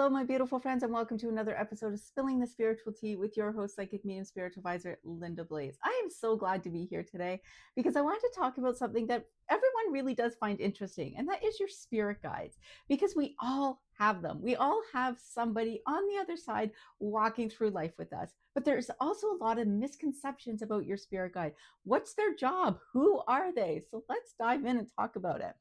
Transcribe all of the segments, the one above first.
Hello, my beautiful friends, and welcome to another episode of Spilling the Spiritual Tea with your host, Psychic Medium Spiritual Advisor, Linda Blaze. I am so glad to be here today because I want to talk about something that everyone really does find interesting, and that is your spirit guides, because we all have them. We all have somebody on the other side walking through life with us. But there's also a lot of misconceptions about your spirit guide. What's their job? Who are they? So let's dive in and talk about it.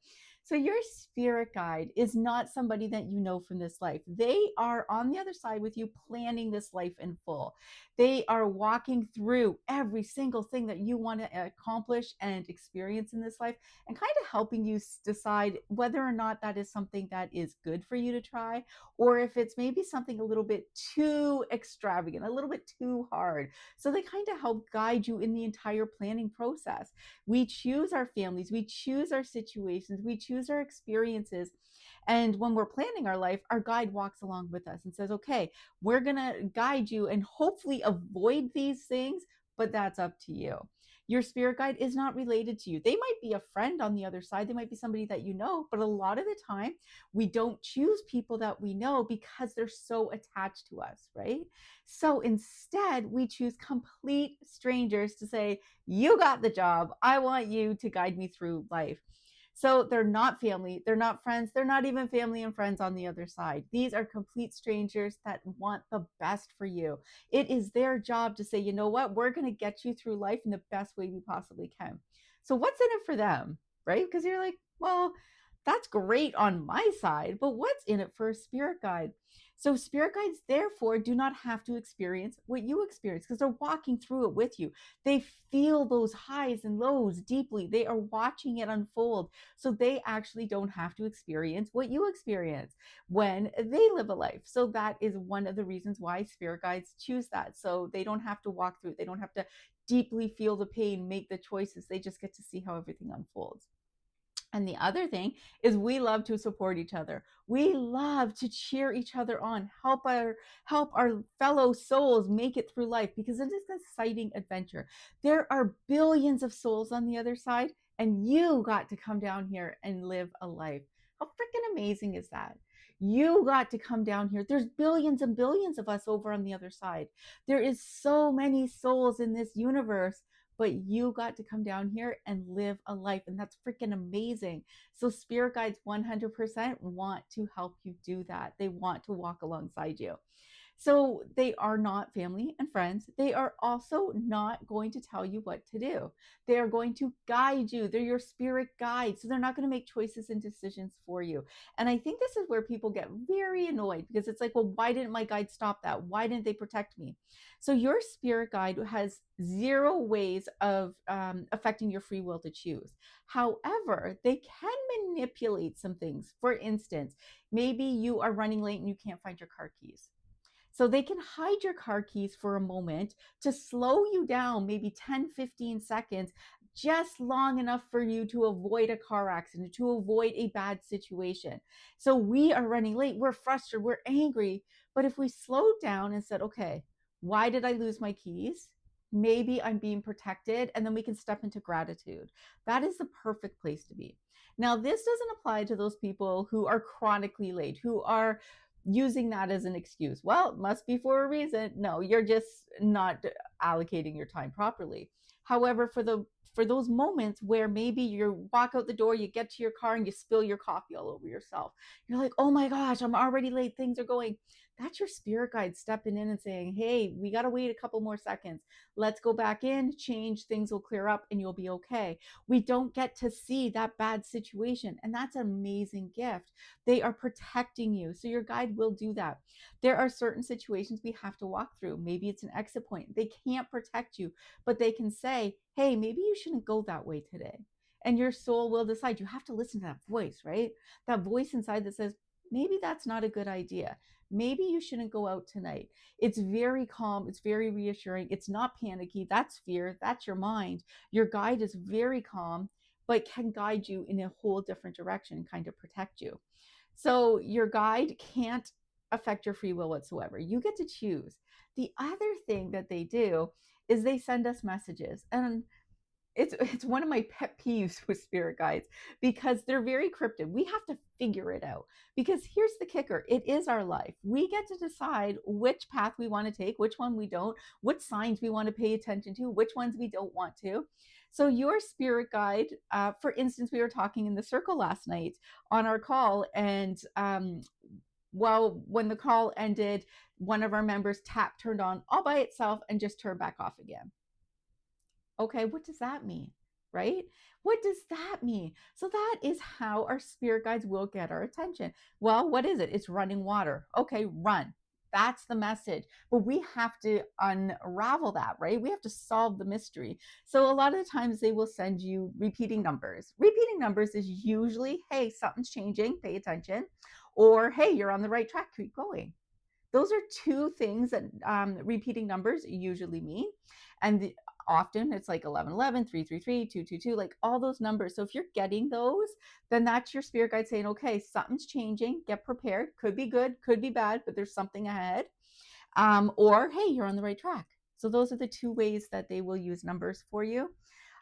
So, your spirit guide is not somebody that you know from this life. They are on the other side with you, planning this life in full. They are walking through every single thing that you want to accomplish and experience in this life, and kind of helping you decide whether or not that is something that is good for you to try, or if it's maybe something a little bit too extravagant, a little bit too hard. So, they kind of help guide you in the entire planning process. We choose our families, we choose our situations, we choose our experiences. And when we're planning our life, our guide walks along with us and says, okay, we're going to guide you and hopefully avoid these things, but that's up to you. Your spirit guide is not related to you. They might be a friend on the other side. They might be somebody that you know, but a lot of the time we don't choose people that we know because they're so attached to us, right? So instead, we choose complete strangers to say, you got the job. I want you to guide me through life. So they're not family, they're not friends, they're not even family and friends on the other side. These are complete strangers that want the best for you. It is their job to say, you know what, we're going to get you through life in the best way we possibly can. So what's in it for them, right? Because you're like, well, that's great on my side, but what's in it for a spirit guide? So spirit guides, therefore, do not have to experience what you experience because they're walking through it with you. They feel those highs and lows deeply. They are watching it unfold. So they actually don't have to experience what you experience when they live a life. So that is one of the reasons why spirit guides choose that. So they don't have to walk through it. They don't have to deeply feel the pain, make the choices. They just get to see how everything unfolds. And the other thing is we love to support each other. We love to cheer each other on, help our fellow souls make it through life because it is an exciting adventure. There are billions of souls on the other side, and you got to come down here and live a life. How freaking amazing is that? You got to come down here. There's billions and billions of us over on the other side. There is so many souls in this universe, but you got to come down here and live a life. And that's freaking amazing. So spirit guides 100% want to help you do that. They want to walk alongside you. So they are not family and friends. They are also not going to tell you what to do. They are going to guide you. They're your spirit guide. So they're not going to make choices and decisions for you. And I think this is where people get very annoyed because it's like, well, why didn't my guide stop that? Why didn't they protect me? So your spirit guide has zero ways of affecting your free will to choose. However, they can manipulate some things. For instance, maybe you are running late and you can't find your car keys. So they can hide your car keys for a moment to slow you down, maybe 10, 15 seconds, just long enough for you to avoid a car accident, to avoid a bad situation. So we are running late, we're frustrated, we're angry. But if we slowed down and said, okay, why did I lose my keys? Maybe I'm being protected, and then we can step into gratitude. That is the perfect place to be. Now, this doesn't apply to those people who are chronically late, who are using that as an excuse. Well, it must be for a reason. No, you're just not allocating your time properly. However, for those moments where maybe you walk out the door, you get to your car and you spill your coffee all over yourself. You're like, "Oh my gosh, I'm already late. Things are going." That's your spirit guide stepping in and saying, "Hey, we got to wait a couple more seconds. Let's go back in, change, things will clear up and you'll be okay." We don't get to see that bad situation, and that's an amazing gift. They are protecting you. So your guide will do that. There are certain situations we have to walk through. Maybe it's an exit point. They can't protect you, but they can say, hey, maybe you shouldn't go that way today. And your soul will decide. You have to listen to that voice, right? That voice inside that says, maybe that's not a good idea. Maybe you shouldn't go out tonight. It's very calm. It's very reassuring. It's not panicky. That's fear. That's your mind. Your guide is very calm, but can guide you in a whole different direction, kind of protect you. So your guide can't affect your free will whatsoever. You get to choose. The other thing that they do is they send us messages. And it's one of my pet peeves with spirit guides because they're very cryptic. We have to figure it out because here's the kicker. It is our life. We get to decide which path we want to take, which one we don't, what signs we want to pay attention to, which ones we don't want to. So your spirit guide, for instance, we were talking in the circle last night on our call, and well, when the call ended, one of our members tap turned on all by itself and just turned back off again. Okay, what does that mean? Right? What does that mean? So that is how our spirit guides will get our attention. Well, what is it? It's running water. Okay, run. That's the message. But we have to unravel that, right? We have to solve the mystery. So a lot of the times they will send you repeating numbers. Repeating numbers is usually, hey, something's changing, pay attention, or hey, you're on the right track, keep going. Those are two things that repeating numbers usually mean. And often it's like 1111, 333, 222, like all those numbers. So if you're getting those, then that's your spirit guide saying, okay, something's changing, get prepared. Could be good, could be bad, but there's something ahead. Or, hey, you're on the right track. So those are the two ways that they will use numbers for you.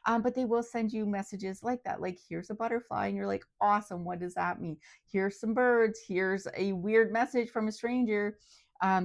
But they will send you messages like that, like here's a butterfly, and you're like, awesome, what does that mean? Here's some birds, here's a weird message from a stranger,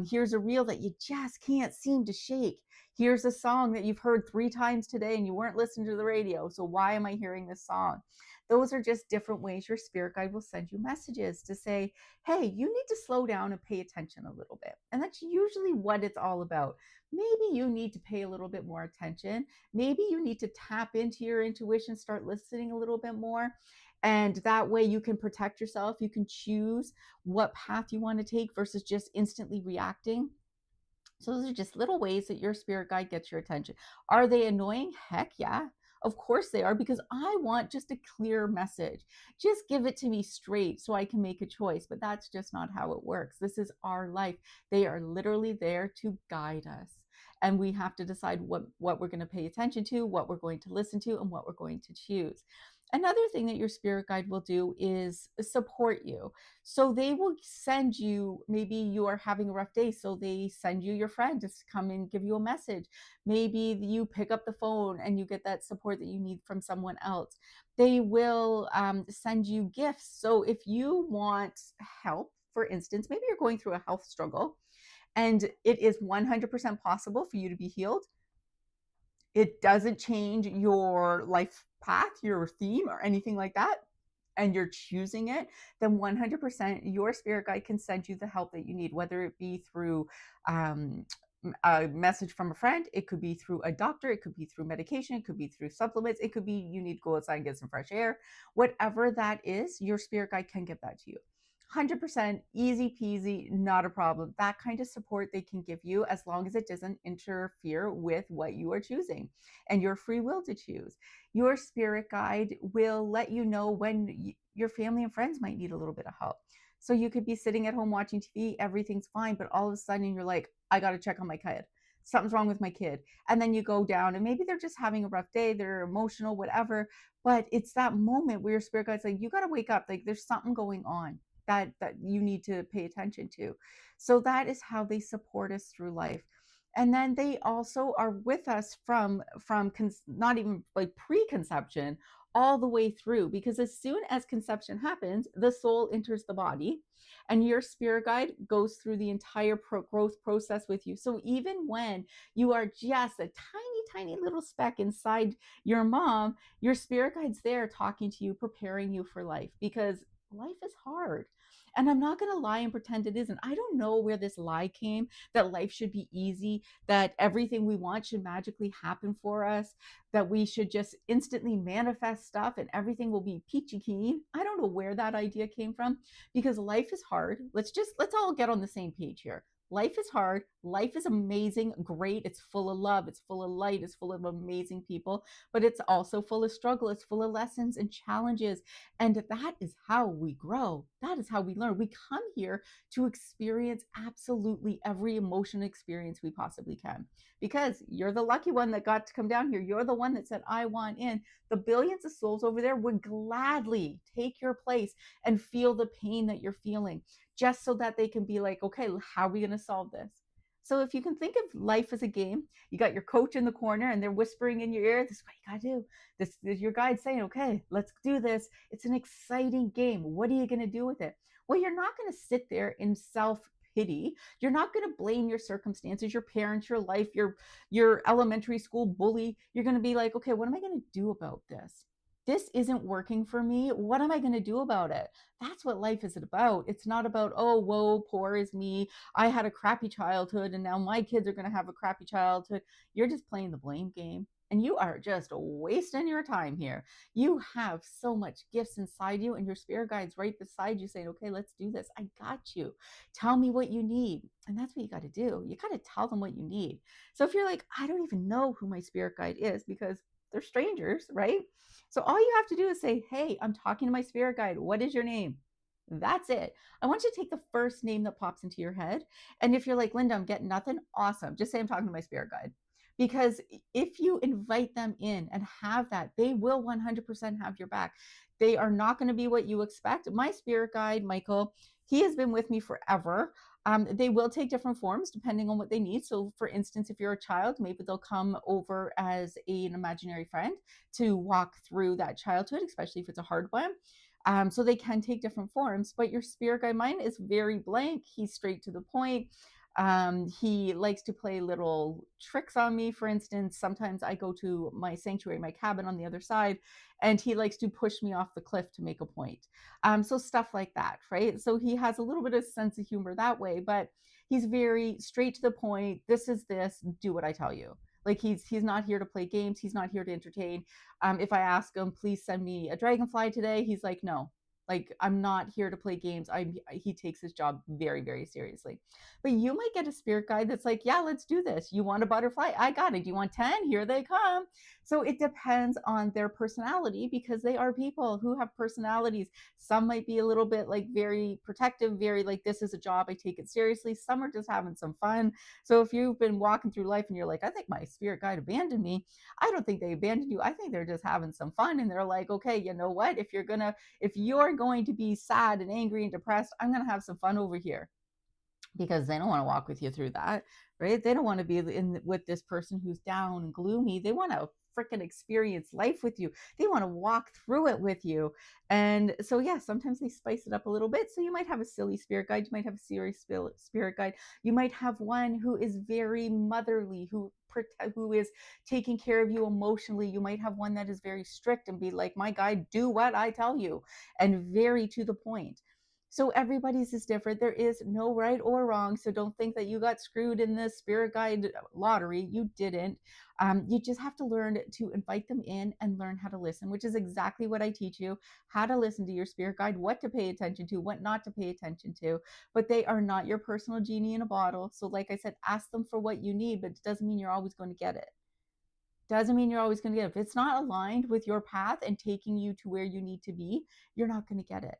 here's a reel that you just can't seem to shake, here's a song that you've heard 3 times today and you weren't listening to the radio, so why am I hearing this song? Those are just different ways your spirit guide will send you messages to say, hey, you need to slow down and pay attention a little bit. And that's usually what it's all about. Maybe you need to pay a little bit more attention. Maybe you need to tap into your intuition, start listening a little bit more. And that way you can protect yourself. You can choose what path you want to take versus just instantly reacting. So those are just little ways that your spirit guide gets your attention. Are they annoying? Heck yeah. Of course they are, because I want just a clear message. Just give it to me straight so I can make a choice. But that's just not how it works. This is our life. They are literally there to guide us. And we have to decide what we're going to pay attention to, what we're going to listen to, and what we're going to choose. Another thing that your spirit guide will do is support you. So they will send you, maybe you are having a rough day, so they send you your friend to come and give you a message. Maybe you pick up the phone and you get that support that you need from someone else. They will send you gifts. So if you want help, for instance, maybe you're going through a health struggle and it is 100% possible for you to be healed. It doesn't change your life path, your theme, or anything like that, and you're choosing it, then 100% your spirit guide can send you the help that you need, whether it be through a message from a friend, it could be through a doctor, it could be through medication, it could be through supplements, it could be you need to go outside and get some fresh air. Whatever that is, your spirit guide can give that to you. 100% easy peasy, not a problem. That kind of support they can give you as long as it doesn't interfere with what you are choosing and your free will to choose. Your spirit guide will let you know when your family and friends might need a little bit of help. So you could be sitting at home watching TV, everything's fine, but all of a sudden you're like, I got to check on my kid. Something's wrong with my kid. And then you go down and maybe they're just having a rough day, they're emotional, whatever. But it's that moment where your spirit guide's like, you got to wake up. Like there's something going on that you need to pay attention to. So that is how they support us through life. And then they also are with us from not even like preconception all the way through, because as soon as conception happens, the soul enters the body and your spirit guide goes through the entire growth process with you. So even when you are just a tiny little speck inside your mom, your spirit guide's there talking to you, preparing you for life, because life is hard. And I'm not going to lie and pretend it isn't. I don't know where this lie came that life should be easy, that everything we want should magically happen for us, that we should just instantly manifest stuff and everything will be peachy keen. I don't know where that idea came from, because life is hard. Let's all get on the same page here. Life is hard. Life is amazing, great. It's full of love. It's full of light. It's full of amazing people, but it's also full of struggle. It's full of lessons and challenges. And that is how we grow. That is how we learn. We come here to experience absolutely every emotional experience we possibly can, because you're the lucky one that got to come down here. You're the one that said, I want in. The billions of souls over there would gladly take your place and feel the pain that you're feeling, just so that they can be like, okay, how are we going to solve this? So if you can think of life as a game, you got your coach in the corner and they're whispering in your ear, this is what you gotta do. This is your guide saying, okay, let's do this. It's an exciting game. What are you gonna do with it? Well, you're not gonna sit there in self-pity. You're not going to blame your circumstances, your parents, your life, your elementary school bully. You're going to be like, okay, what am I going to do about this? This isn't working for me. What am I going to do about it? That's what life is about. It's not about, oh, whoa, poor is me. I had a crappy childhood and now my kids are going to have a crappy childhood. You're just playing the blame game. And you are just wasting your time here. You have so much gifts inside you, and your spirit guide's right beside you saying, okay, let's do this. I got you. Tell me what you need. And that's what you got to do. You got to tell them what you need. So if you're like, I don't even know who my spirit guide is because they're strangers, right? So all you have to do is say, hey, I'm talking to my spirit guide. What is your name? That's it. I want you to take the first name that pops into your head. And if you're like, Linda, I'm getting nothing, awesome. Just say, I'm talking to my spirit guide. Because if you invite them in and have that, they will 100% have your back. They are not going to be what you expect. My spirit guide, Michael, he has been with me forever. They will take different forms depending on what they need. So, for instance, if you're a child, maybe they'll come over as an imaginary friend to walk through that childhood, especially if it's a hard one. So they can take different forms, but your spirit guide, mine is very blank. He's straight to the point. He likes to play little tricks on me. For instance, sometimes I go to my sanctuary, my cabin on the other side, and he likes to push me off the cliff to make a point. So stuff like that, right? So he has a little bit of sense of humor that way, but he's very straight to the point. This is this. Do what I tell you. Like he's not here to play games. He's not here to entertain. If I ask him, please send me a dragonfly today, he's like, no. Like I'm not here to play games. He takes his job very, very seriously. But you might get a spirit guide that's like, yeah, let's do this. You want a butterfly? I got it. You want 10? Here they come. So it depends on their personality because they are people who have personalities. Some might be a little bit like very protective, very like, this is a job. I take it seriously. Some are just having some fun. So if you've been walking through life and you're like, I think my spirit guide abandoned me, I don't think they abandoned you. I think they're just having some fun. And they're like, okay, you know what? If you're going to be sad and angry and depressed, I'm going to have some fun over here, because they don't want to walk with you through that, right? They don't want to be in with this person who's down and gloomy. They want to freaking experience life with you. They want to walk through it with you. And so, yeah, sometimes they spice it up a little bit. So you might have a silly spirit guide. You might have a serious spirit guide. You might have one who is very motherly, who is taking care of you emotionally. You might have one that is very strict and be like, my guide, do what I tell you, and very to the point. So everybody's is different. There is no right or wrong. So don't think that you got screwed in the spirit guide lottery. You didn't. You just have to learn to invite them in and learn how to listen, which is exactly what I teach you: how to listen to your spirit guide, what to pay attention to, what not to pay attention to. But they are not your personal genie in a bottle. So, like I said, ask them for what you need, but it doesn't mean you're always going to get it. Doesn't mean you're always going to get it. If it's not aligned with your path and taking you to where you need to be, you're not going to get it.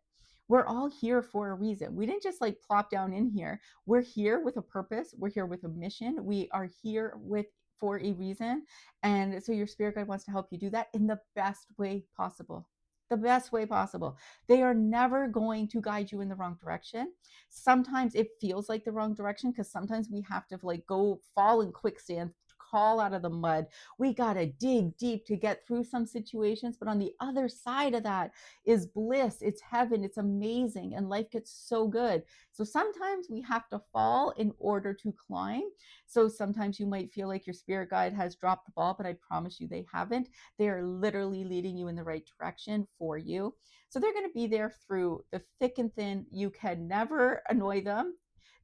We're all here for a reason. We didn't just like plop down in here. We're here with a purpose. We're here with a mission. We are here with for a reason. And so your spirit guide wants to help you do that in the best way possible. The best way possible. They are never going to guide you in the wrong direction. Sometimes it feels like the wrong direction because sometimes we have to like go fall in quicksand, crawl out of the mud. We got to dig deep to get through some situations. But on the other side of that is bliss. It's heaven. It's amazing. And life gets so good. So sometimes we have to fall in order to climb. So sometimes you might feel like your spirit guide has dropped the ball, but I promise you they haven't. They are literally leading you in the right direction for you. So they're going to be there through the thick and thin. You can never annoy them.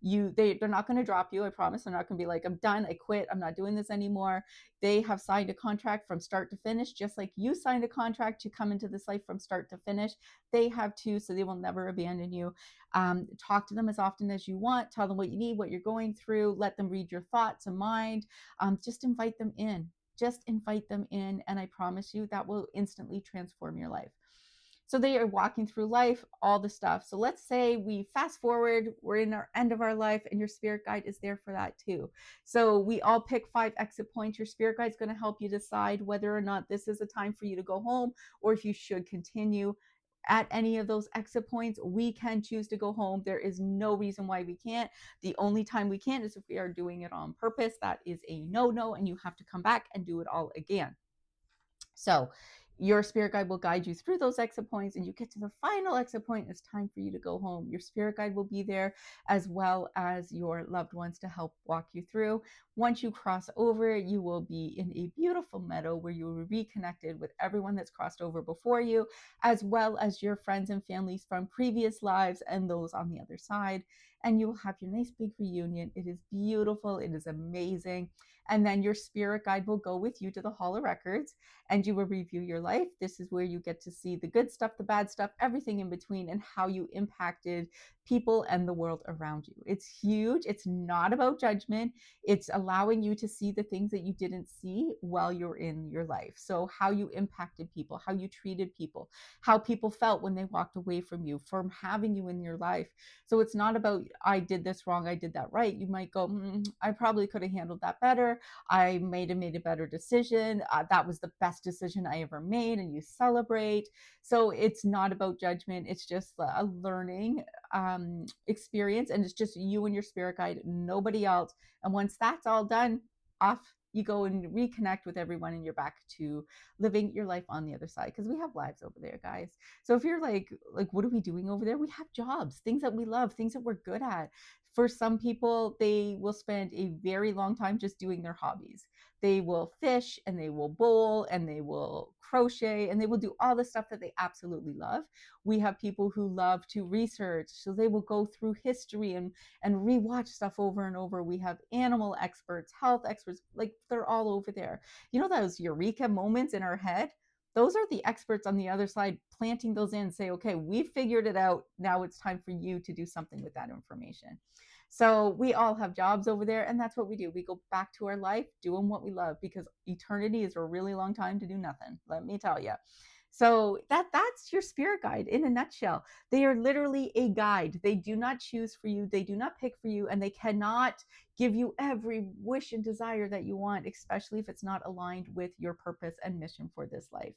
They're not going to drop you. I promise. They're not going to be like, I'm done, I quit, I'm not doing this anymore. They have signed a contract from start to finish, just like you signed a contract to come into this life from start to finish. They have too, so they will never abandon you. Talk to them as often as you want. Tell them what you need, what you're going through. Let them read your thoughts and mind. Just invite them in. Just invite them in, and I promise you that will instantly transform your life. So they are walking through life, all the stuff. So let's say we fast forward, we're in our end of our life, and your spirit guide is there for that too. So we all pick 5 exit points. Your spirit guide is going to help you decide whether or not this is a time for you to go home or if you should continue. at any of those exit points, we can choose to go home. There is no reason why we can't. The only time we can't is if we are doing it on purpose. That is a no, and you have to come back and do it all again. So your spirit guide will guide you through those exit points, and you get to the final exit point. It's time for you to go home. Your spirit guide will be there, as well as your loved ones, to help walk you through. Once you cross over, you will be in a beautiful meadow where you will be reconnected with everyone that's crossed over before you, as well as your friends and families from previous lives and those on the other side. And you will have your nice big reunion. It is beautiful. It is amazing. And then your spirit guide will go with you to the Hall of Records, and you will review your life. This is where you get to see the good stuff, the bad stuff, everything in between, and how you impacted people and the world around you. It's huge. It's not about judgment. It's allowing you to see the things that you didn't see while you're in your life. So how you impacted people, how you treated people, how people felt when they walked away from you, from having you in your life. So it's not about, I did this wrong, I did that right. You might go, I probably could have handled that better. I made a better decision. That was the best decision I ever made, and you celebrate. So it's not about judgment. It's just a learning experience, and it's just you and your spirit guide, nobody else. And once that's all done, off you go and reconnect with everyone, and you're back to living your life on the other side, because we have lives over there, guys. So if you're like what are we doing over there? We have jobs, things that we love, things that we're good at. For some people, they will spend a very long time just doing their hobbies. They will fish, and they will bowl, and they will crochet, and they will do all the stuff that they absolutely love. We have people who love to research, so they will go through history and rewatch stuff over and over. We have animal experts, health experts, like they're all over there. You know, those eureka moments in our head, those are the experts on the other side planting those in, say, okay, we figured it out. Now it's time for you to do something with that information. So we all have jobs over there, and that's what we do. We go back to our life doing what we love, because eternity is a really long time to do nothing, let me tell you. So that's your spirit guide in a nutshell. They are literally a guide. They do not choose for you, they do not pick for you, and they cannot give you every wish and desire that you want, especially if it's not aligned with your purpose and mission for this life.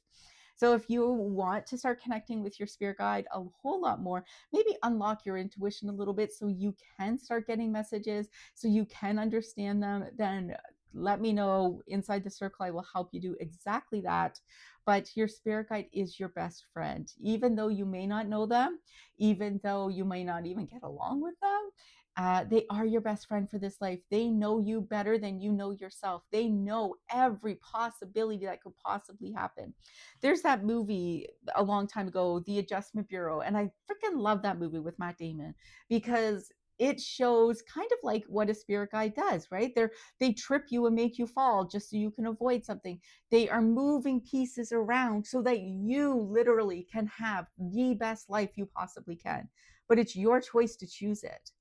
So if you want to start connecting with your spirit guide a whole lot more, maybe unlock your intuition a little bit so you can start getting messages, so you can understand them, then let me know. Inside the Circle, I will help you do exactly that. But your spirit guide is your best friend. Even though you may not know them, even though you may not even get along with them, they are your best friend for this life. They know you better than you know yourself. They know every possibility that could possibly happen. There's that movie a long time ago, The Adjustment Bureau, and I freaking love that movie with Matt Damon, because it shows kind of like what a spirit guide does, right? They trip you and make you fall just so you can avoid something. They are moving pieces around so that you literally can have the best life you possibly can. But it's your choice to choose it.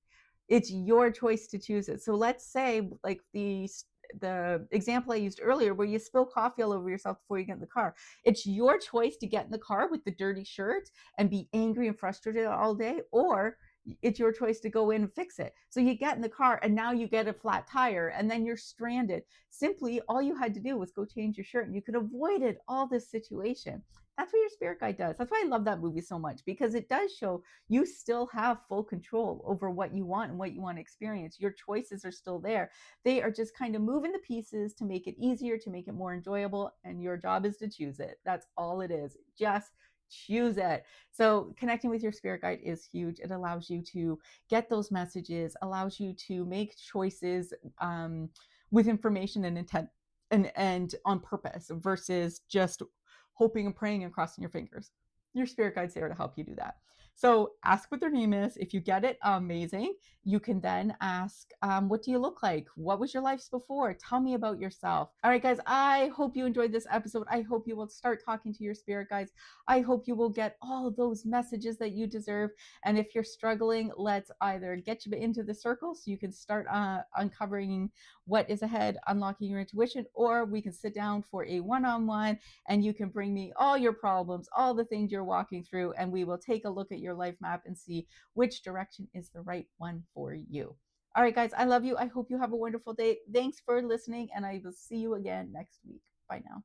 It's your choice to choose it. So let's say, like the example I used earlier, where you spill coffee all over yourself before you get in the car. It's your choice to get in the car with the dirty shirt and be angry and frustrated all day, or it's your choice to go in and fix it. So you get in the car, and now you get a flat tire, and then you're stranded. Simply, all you had to do was go change your shirt, and you could have avoided all this situation. That's what your spirit guide does. That's why I love that movie so much, because it does show you still have full control over what you want and what you want to experience. Your choices are still there. They are just kind of moving the pieces to make it easier, to make it more enjoyable, and your job is to choose it. That's all it is. Just choose it. So connecting with your spirit guide is huge. It allows you to get those messages, allows you to make choices with information and intent, and on purpose, versus just hoping and praying and crossing your fingers. Your spirit guide's there to help you do that. So ask what their name is. If you get it, amazing. You can then ask, what do you look like? What was your lives before? Tell me about yourself. All right, guys, I hope you enjoyed this episode. I hope you will start talking to your spirit guides. I hope you will get all those messages that you deserve. And if you're struggling, let's either get you into the circle so you can start uncovering what is ahead, unlocking your intuition, or we can sit down for a one-on-one, and you can bring me all your problems, all the things you're walking through, and we will take a look at your life map and see which direction is the right one for you. All right, guys, I love you. I hope you have a wonderful day. Thanks for listening, and I will see you again next week. Bye now.